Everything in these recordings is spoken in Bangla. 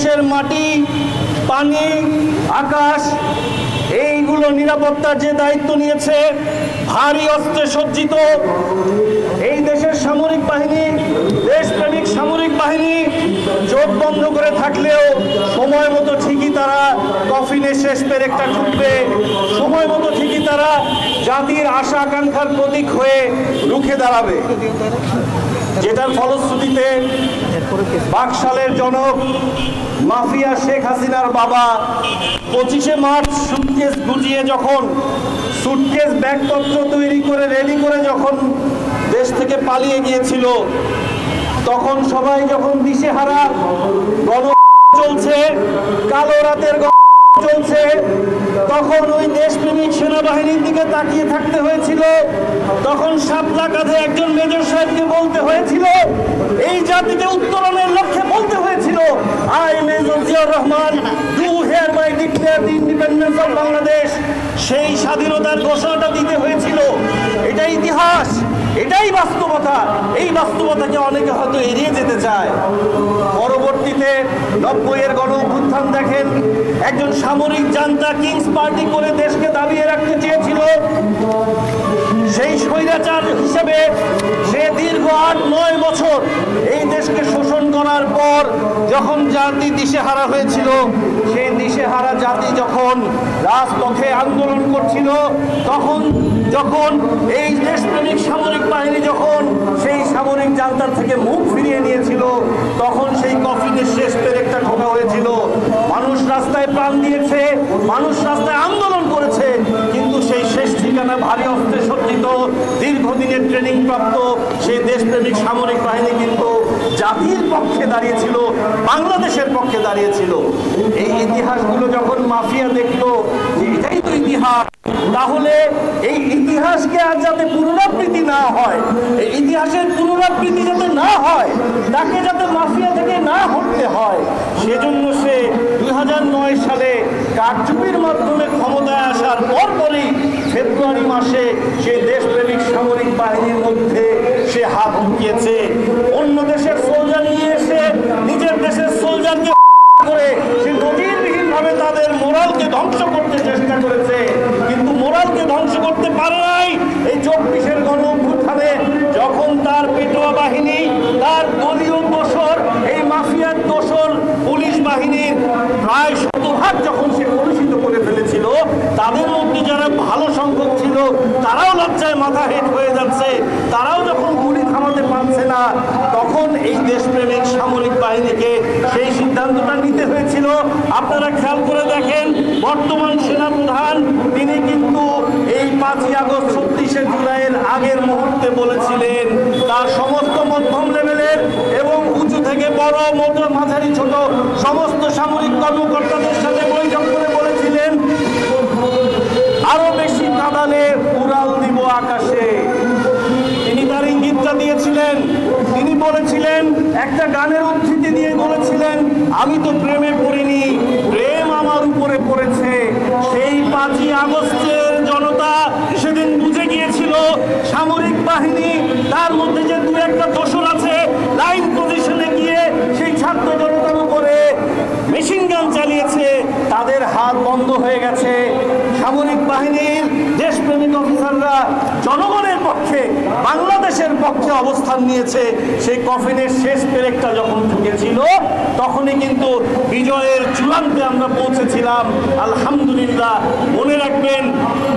দেশের মাটি, পানি, আকাশ এইগুলো নিরাপত্তার যে দায়িত্ব নিয়েছে, ভারী অস্ত্রে সজ্জিত এই দেশের সামরিক বাহিনী, দেশপ্রেমিক সামরিক বাহিনী চোখ বন্ধ করে থাকলেও সময় মতো ঠিকই তারা কফিনের শেষ পেরেকটা ঠুকবে, সময় মতো ঠিকই তারা জাতির আশা আকাঙ্ক্ষার প্রতীক হয়ে রুখে দাঁড়াবে। যেটার ফলশ্রুতিতে বাকশালের জনক মাফিয়া শেখ হাসিনার বাবা 25শে মার্চ সুটকেস গুজিয়ে যখন সুটকেস ব্যাগপত্র তৈরি করে রেডি করে যখন দেশ থেকে পালিয়ে গিয়েছিল, তখন সবাই যখন দিশেহারা, গণ চলছে, কালো রাতের চলছে, তখন ওই দেশপ্রেমিক সেনাবাহিনীর দিকে তাকিয়ে থাকতে হয়েছিল। তখন শাপলা কাঁধে একজন মেজর সাহেবকে বলতে হয়েছিল, এই জাতিকে উত্তরণের লক্ষ্যে বলতে হয়েছিল, I major Ziaur Rahman do hereby declare the independence of Bangladesh. সেই স্বাধীনতার ঘোষণাটা দিতে হয়েছিল। এটাই ইতিহাস, এটাই বাস্তবতা। এই বাস্তবতাকে অনেকে হয়তো এড়িয়ে যেতে চায়। পরবর্তীতে 90-এর গণ অভ্যুত্থান দেখেন, একজন সামরিক জান্তা কিংস পার্টি করে দেশকে দাবিয়ে রাখতে চেয়েছিল। সেই স্বৈরাচার হিসেবে সে দীর্ঘ 8-9 বছর এই দেশকে শোষণ করার পর যখন জাতি দিশেহারা হয়েছিল, সেই দিশেহারা জাতি যখন রাজপথে আন্দোলন করছিল, তখন যখন এই দেশপ্রেমিক সামরিক বাহিনী যখন সেই সামরিক জান্তার থেকে মুখ ফিরিয়ে নিয়েছিল, তখন সেই কফিনের শেষ পেরেকটা ঠোকা হয়েছিল। মানুষ রাস্তায় প্রাণ দিয়েছে, মানুষ রাস্তায় আন্দোলন করেছে, কিন্তু সেই শেষ ঠিকানা ভারী অস্ত্রে সজ্জিত দীর্ঘদিনের ট্রেনিং প্রাপ্ত সেই দেশপ্রেমিক সামরিক বাহিনী কিন্তু জাতির পক্ষে দাঁড়িয়েছিল, বাংলাদেশের পক্ষে দাঁড়িয়েছিল। এই ইতিহাসগুলো যখন মাফিয়া দেখলো যে এটাই তো ইতিহাস, তাহলে এই ইতিহাসকে আর যাতে পুনরাবৃত্তি না হয়, এই ইতিহাসের পুনরাবৃত্তি যাতে না হয়, তাকে যাতে মাফিয়া থেকে না হতে হয়, সেজন্য সে 2009 সালে কারচুপির মাধ্যমে ক্ষমতায় আসার পরপরই ফেব্রুয়ারি মাসে সে দেশপ্রেমিক সামরিক বাহিনীর মধ্যে সে হাত ঢুকিয়েছে। অন্য দেশের সোলজার নিয়ে এসে নিজের দেশের সোলজারকে করে সে নজিরবিহীনভাবে তাদের মোরালকে ধ্বংস করতে চেষ্টা করেছে, কিন্তু মোরালকে ধ্বংস করতে পারে নাই। এই 24-এর গণ অভ্যুত্থানে যখন তার পেটোয়া বাহিনী, তার দলীয় দোসর, এই মাফিয়ার দোসর পুলিশ বাহিনীর প্রায় 100% যখন সে কলুষিত করে ফেলেছিল, তাদের মধ্যে যারা ভালো সংখ্যক ছিল তারাও লজ্জায় মাথা হেঁট হয়ে যাচ্ছে, তারাও যখন গুলি থামাতে পারছে না, তখন এই দেশপ্রেমিক সামরিক বাহিনীকে সেই সিদ্ধান্তটা নিতে হয়েছিল। আপনারা খেয়াল করে দেখেন, বর্তমান সেনাপ্রধান তিনি কিন্তু এই 5ই আগস্ট 36শে জুলাইয়ের আগের মুহূর্তে বলেছিলেন, তার সমস্ত মধ্যম লেভেলের এবং উঁচু থেকে বড়, মাঝারি, ছোট সমস্ত সামরিক কর্মকর্তাদের সাথে বৈঠক করে বলেছিলেন, আরো বেশি কাঁদানে উড়াল দিব আকাশে। তিনি তার ইঙ্গিতটা দিয়েছিলেন। তিনি বলেছিলেন, একটা গানের উদ্ধৃতি দিয়ে বলেছিলেন, আমি তো প্রেমে পড়িনি, প্রেম আমার উপরে পড়েছে। সেই 5ই আগস্টের জনতা সেদিন বুঝে গিয়েছিল সামরিক বাহিনী, তার মধ্যে যে 2-1টা দোসর আছে, লাইন পজিশনে গিয়ে সেই ছাত্র জনতার উপরে মেশিন গান চালিয়েছে, তাদের হাত বন্ধ হয়ে গেছে। সামরিক বাহিনীর দেশপ্রেমিক অফিসাররা জনগণের পক্ষে, বাংলাদেশের পক্ষে অবস্থান নিয়েছে। সেই কফিনের শেষ পেরেকটা যখন ঢুকেছিল, তখনই কিন্তু বিজয়ের চূড়ান্তে আমরা পৌঁছেছিলাম। আলহামদুলিল্লাহ। মনে রাখবেন,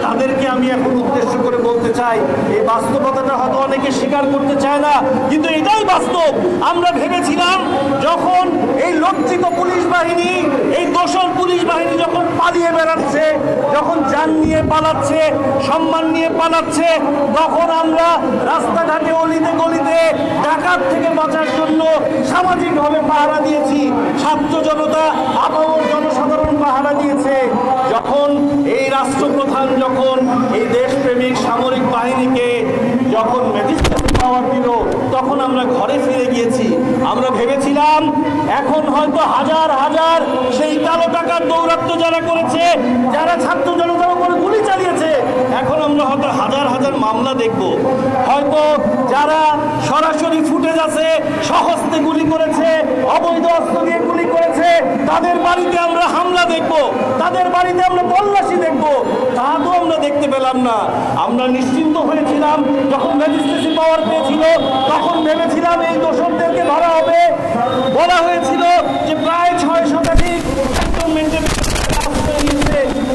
তাদেরকে আমি এখন উদ্দেশ্য করে বলতে চাই, এই বাস্তবতাটা হয়তো অনেকে স্বীকার করতে চায় না, কিন্তু এটাই বাস্তব। আমরা ভেবেছিলাম যখন এই লজ্জিত পুলিশ বাহিনী, এই দোসর পুলিশ বাহিনী যখন পালিয়ে বেড়াচ্ছে, যখন জান নিয়ে পালাচ্ছে, সম্মান নিয়ে পালাচ্ছে, তখন আমরা রাস্তাঘাটে, অলিতে গলিতে ডাকাত থেকে বাঁচার জন্য সামাজিকভাবে পাহারা দিয়েছি। ছাত্র জনতা, আপামর জনসাধারণ পাহারা দিয়েছে। যখন এই রাষ্ট্রপ্রধান যখন এই দেশপ্রেমিক সামরিক বাহিনীকে যখন ম্যাজিস্ট্রেট পাওয়ার দিল, তখন আমরা ঘরে ফিরে গিয়েছি। আমরা ভেবেছিলাম এখন হয়তো হাজার হাজার সেই কালো টাকার দৌরাত্ম্য যারা করেছে, যারা ছাত্র জনতার উপরে গুলি চালিয়েছে, এখন আমরা হয়তো হাজার হাজার মামলা দেখব। হয়তো যারা সরাসরি ফুটেজ আছে, সহস্তে গুলি করেছে, অবৈধ অস্ত্র দিয়ে গুলি করেছে, তাদের বাড়িতে আমরা হামলা দেখব, তাদের বাড়িতে আমরা তল্লাশি দেখব, তা তো আমরা দেখতে পেলাম না। আমরা নিশ্চিন্ত হয়েছিলাম যখন ম্যাজিস্ট্রেসি পাওয়ার পেয়েছিল, তখন ভেবেছিলাম এই দোষরদেরকে ধরা হবে। বলা হয়েছিল যে প্রায় 6 শতাধিক ক্যান্টনমেন্টের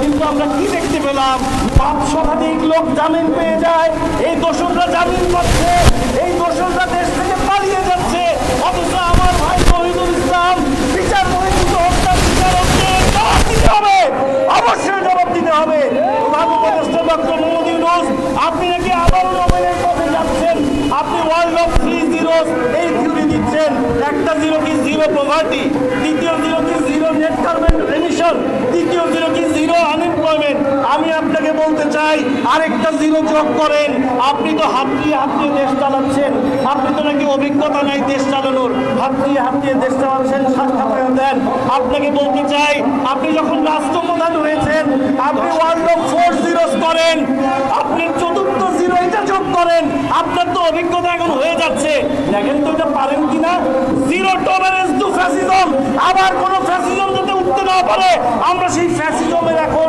কিন্তু আমরা কি দেখতে পেলাম? 5 শতাধিক লোক জামিন পেয়ে যায়, এই দোষররা জামিন পাচ্ছে, এই দোষররা দেশ থেকে পালিয়ে যাচ্ছে। অথচ আমার ভাই শহীদুল ইসলাম বিচার বহির্ভূত হত্যার বিচারককে জবাব দিতে হবে, অবশ্যই জবাব দিতে হবে। প্রধান উপদেষ্টা ডক্টর মোহাম্মদ ইউনূস, আপনি নাকি আবারও নোবেলের পথে যাচ্ছেন। আপনি ওয়ার্ল্ড অফ 3 জিরোস এই থিওরি দিচ্ছেন। একটা জিরো কি জিরো পভার্টি, দ্বিতীয় জিরো কি জিরো নেট কার্বন এমিশন, তৃতীয় জিরো কি জিরো আনএমপ্লয়মেন্ট। আমি আপনাকে বলতে চাই আরেকটা জিরো যোগ করেন। আপনি তো হাত দিয়ে দেশ চালাচ্ছেন, আপনি তো নাকি অভিজ্ঞতা নাই দেশ চালানোর, হাত দিয়ে দেশ চালাচ্ছেন, সাক্ষাৎকার দেন। আপনাকে বলতে চাই আপনি যখন রাষ্ট্রপ্রধান হয়েছেন আপনি ওয়ার্ল্ড অফ 4 জিরোস করেন, আপনি চতুর্থ জিরো এটা যোগ করেন। আপনার তো অভিজ্ঞতা এখন হয়ে যাচ্ছে, দেখেন তো এটা পারেন কিনা। জিরো টলারেন্স টু ফ্যাসিজম, আবার কোন ফ্যাসিজম যাতে উঠতে না পারে, আমরা সেই ফ্যাসিজমের এখন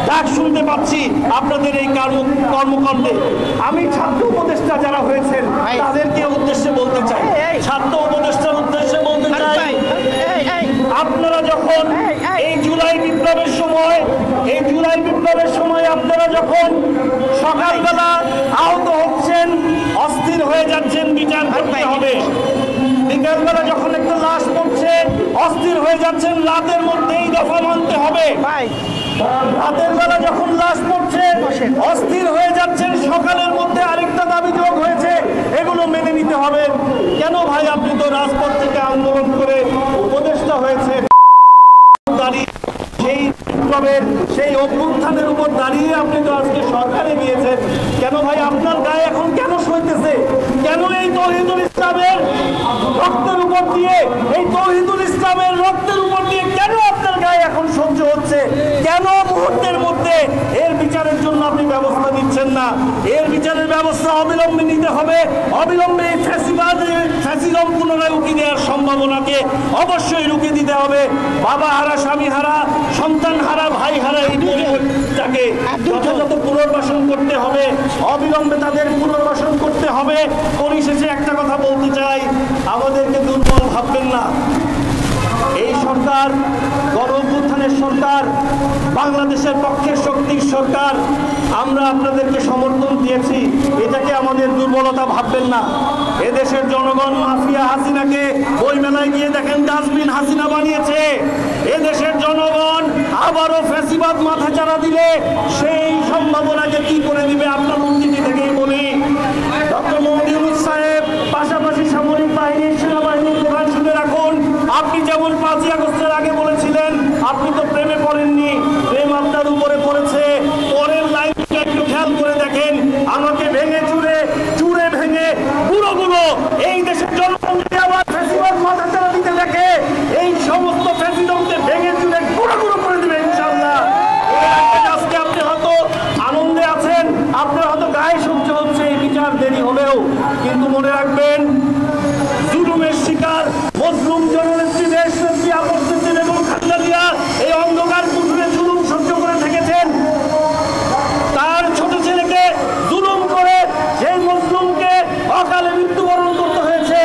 ডাক শুনতে পাচ্ছি আপনাদের এই কর্মকাণ্ডে। আমি ছাত্র উপদেষ্টা যারা হয়েছেন তাদেরকে উদ্দেশ্যে বলতে চাই, ছাত্র উপদেষ্টার উদ্দেশ্যে বলতে চাই, আপনারা যখন এই জুলাই বিপ্লবের সময় আপনারা যখন সকালবেলা আহত হচ্ছেন, অস্থির হয়ে যাচ্ছেন, বিচার করতে হবে। বিকালবেলা যখন একটা লাশ পড়ছে অস্থির হয়ে যাচ্ছেন, রাতের মধ্যেই দফা মানতে হবে। রাতের বেলা যখন লাশ পড়ছে অস্থির হয়ে যাচ্ছেন, সকালের মধ্যে আরেকটা দাবি যোগ হয়েছে, এগুলো মেনে নিতে হবে। কেন ভাই? আপনি তো রাজপথ থেকে আন্দোলন করে উপদেষ্টা হয়েছে, সেই বিপ্লবের সেই অভ্যুত্থানের উপর দাঁড়িয়ে আপনি তো আজকে সরকারে গিয়েছেন। কেন ভাই আপনার গায়ে এখন কেন সইতেছে? কেন এই তৌহিদুল ইসলামের রক্তের উপর দিয়ে, এই তৌহিদুল ইসলামের রক্তের উপর দিয়ে কেন আপনার গায়ে এখন সহ্য হচ্ছে? কেন মুহূর্তের মধ্যে এর বিচারের জন্য আপনি ব্যবস্থা নিচ্ছেন না? এর বিচারের ব্যবস্থা অবিলম্বে নিতে হবে। অবিলম্বে এই ফ্যাসিজম পুনরায় উকি দেওয়ার সম্ভাবনাকে অবশ্যই রুখে দিতে হবে। বাবা হারা, স্বামী হারা, সন্তান হারা, ভাই হারা এই পরিবারটাকে যথাযথ পুনর্বাসন করতে হবে, অবিলম্বে তাদের পুনর্বাসন করতে হবে। পরিশেষে একটা কথা বলতে চাই, আমাদেরকে দুর্বল ভাববেন না। এই সরকার গণ-অভ্যুত্থানের সরকার, বাংলাদেশের পক্ষের শক্তির সরকার। আমরা আপনাদেরকে সমর্থন দিয়েছি, এটাকে আমাদের দুর্বলতা ভাববেন না। এদেশের জনগণ মাফিয়া হাসিনাকে বইমেলায় গিয়ে দেখেন ডাস্টবিন হাসিনা বানিয়েছে। এদেশের জনগণ আবারও ফ্যাসিবাদ মাথাচাড়া দিলে সেই সম্ভাবনাকে কি করে দিবে আপনার উন্নতি থেকেই বলি। ডক্টর মোহাম্মদ ইউনূস সাহেব পাশাপাশি সামরিক বাহিনীর, সেনাবাহিনীর প্রধান শুনে রাখুন, আপনি যেমন 5ই আগস্টের আগে বলেছিলেন আপনি তো প্রেমে পড়েননি, প্রেম আপনার উপরে পড়েছে। পরের লাইনটা একটু খেয়াল করে দেখেন, আমাকে ভেঙে চুরে ভেঙে বুড়োগুলো এই দেশের জনগণকে আবার ফ্যাসিবাদ মাথাচাড়া দিতে দেখে, এই সমস্ত ফ্যাসিজমকে ভেঙে চুরে গুঁড়ো করে দেবে ইনশাআল্লাহ। আজকে আপনি হয়তো আনন্দে আছেন, আপনার হয়তো গায়ে সহ্য হচ্ছে এই বিচার দেরি হলেও, কিন্তু মনে রাখবেন জুলুমের শিকার মজলুম জননেত্রী দেশনেত্রী আপত্তি বেগম খালেদা জিয়া এই অন্ধকার পুকুরে জুলুম সহ্য করে থেকেছেন। তার ছোট ছেলেকে জুলুম করে সেই মজলুমকে অকালে মৃত্যুবরণ করতে হয়েছে।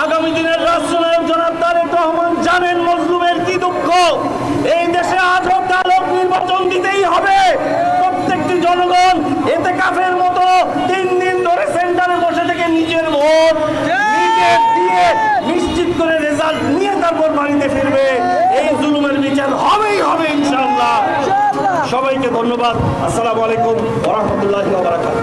আগামী দিনের রাষ্ট্রনায়ক জনাব তারেক রহমান জানেন মজলুমের কি দুঃখ। এই দেশে আজ হোক কাল হোক নির্বাচন দিতেই হবে। প্রত্যেকটি জনগণ এতে কাফের মতো 3 দিন ধরে সেন্টারে বসে থেকে নিজের ভোট দিয়ে নিশ্চিত করে রেজাল্ট নিয়ে তারপর বাড়িতে ফিরবে। এই জুলুমের বিচার হবেই হবে ইনশাআল্লাহ। সবাইকে ধন্যবাদ। আসসালামু আলাইকুম ওয়া রাহমাতুল্লাহি ওয়া বারাকাতুহু।